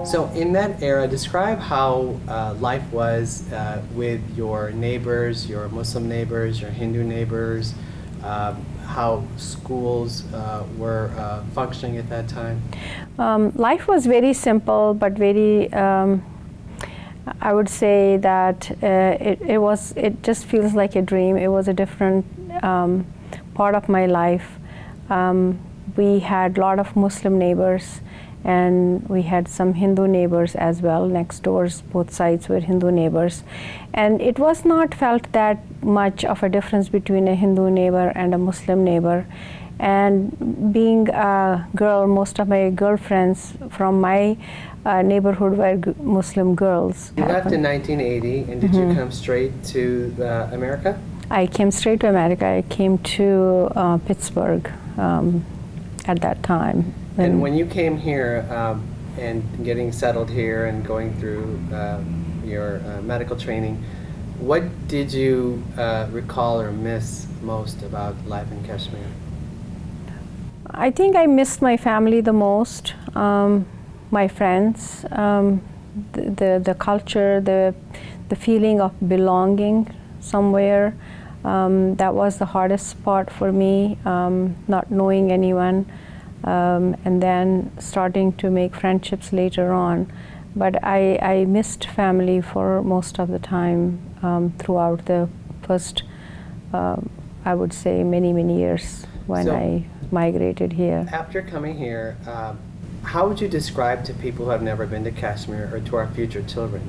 So in that era, describe how life was with your neighbors, your Muslim neighbors, your Hindu neighbors, how schools were functioning at that time. Life was very simple, but very, I would say that it just feels like a dream. It was a different part of my life. We had a lot of Muslim neighbors, and we had some Hindu neighbors as well. Next doors, both sides were Hindu neighbors. And it was not felt that much of a difference between a Hindu neighbor and a Muslim neighbor. And being a girl, most of my girlfriends from my neighborhood were Muslim girls. You left in 1980, and did you come straight to America? I came straight to America. I came to Pittsburgh at that time. And when you came here and getting settled here and going through your medical training, what did you recall or miss most about life in Kashmir? I think I missed my family the most, my friends, the culture, the feeling of belonging somewhere. That was the hardest part for me, not knowing anyone. And then starting to make friendships later on. But I missed family for most of the time throughout the first, I would say, many years when I migrated here. After coming here, how would you describe to people who have never been to Kashmir, or to our future children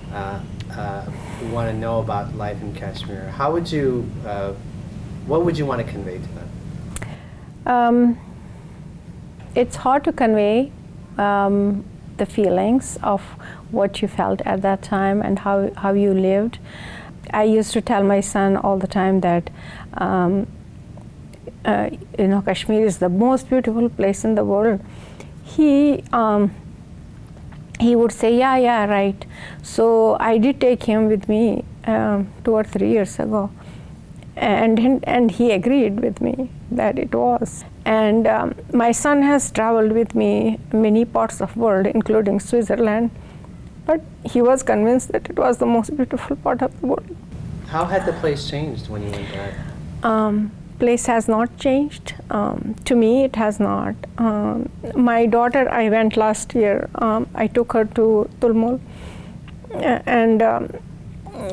who want to know about life in Kashmir? How would you, what would you want to convey to them? It's hard to convey the feelings of what you felt at that time and how you lived. I used to tell my son all the time that Kashmir is the most beautiful place in the world. He would say, yeah, right. So I did take him with me 2 or 3 years ago, and he agreed with me that it was. And my son has traveled with me many parts of the world, including Switzerland, but he was convinced that it was the most beautiful part of the world. How had the place changed when you went back? Place has not changed. To me, it has not. My daughter, I went last year. I took her to Tulmul, and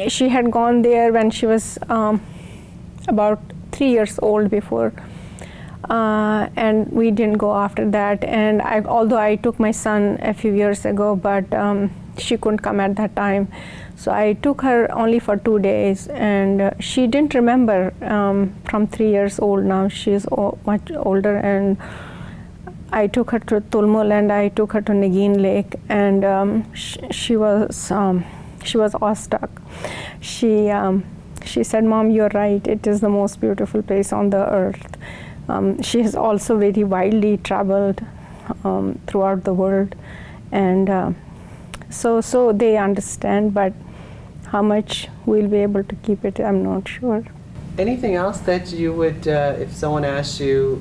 she had gone there when she was about 3 years old before. And we didn't go after that. And although I took my son a few years ago, but she couldn't come at that time. So I took her only for 2 days, and she didn't remember from 3 years old now. She's much older, and I took her to Tulmul and I took her to Nagin Lake, and she was awestruck. She said, "Mom, you're right. It is the most beautiful place on the earth." She has also very widely traveled throughout the world, and so they understand, but how much we'll be able to keep it, I'm not sure. Anything else that you would, if someone asked you,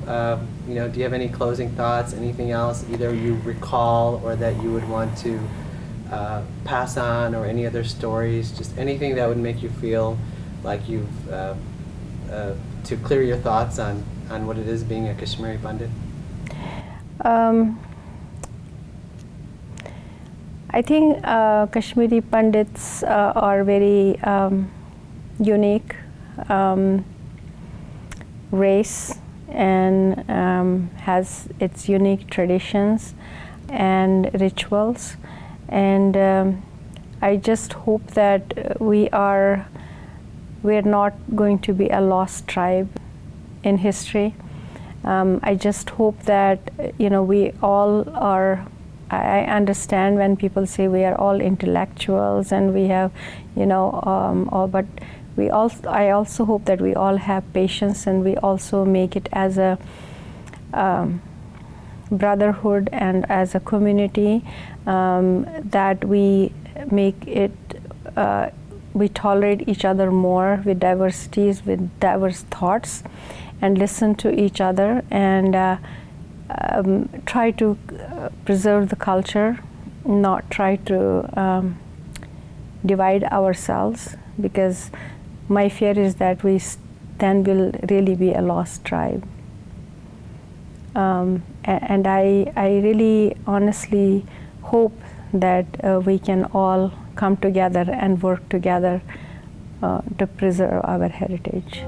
do you have any closing thoughts, anything else either you recall or that you would want to pass on, or any other stories, just anything that would make you feel like you've, to clear your thoughts on what it is being a Kashmiri Pandit? I think Kashmiri Pandits are very unique race, and has its unique traditions and rituals. And I just hope that we're not going to be a lost tribe in history. I just hope that we all are. I understand when people say we are all intellectuals and we have, but I also hope that we all have patience, and we also make it as a brotherhood and as a community, that we make it. We tolerate each other more with diversities, with diverse thoughts, and listen to each other, and try to preserve the culture not try to divide ourselves, because my fear is that we then will really be a lost tribe. And I really honestly hope that we can all come together and work together to preserve our heritage.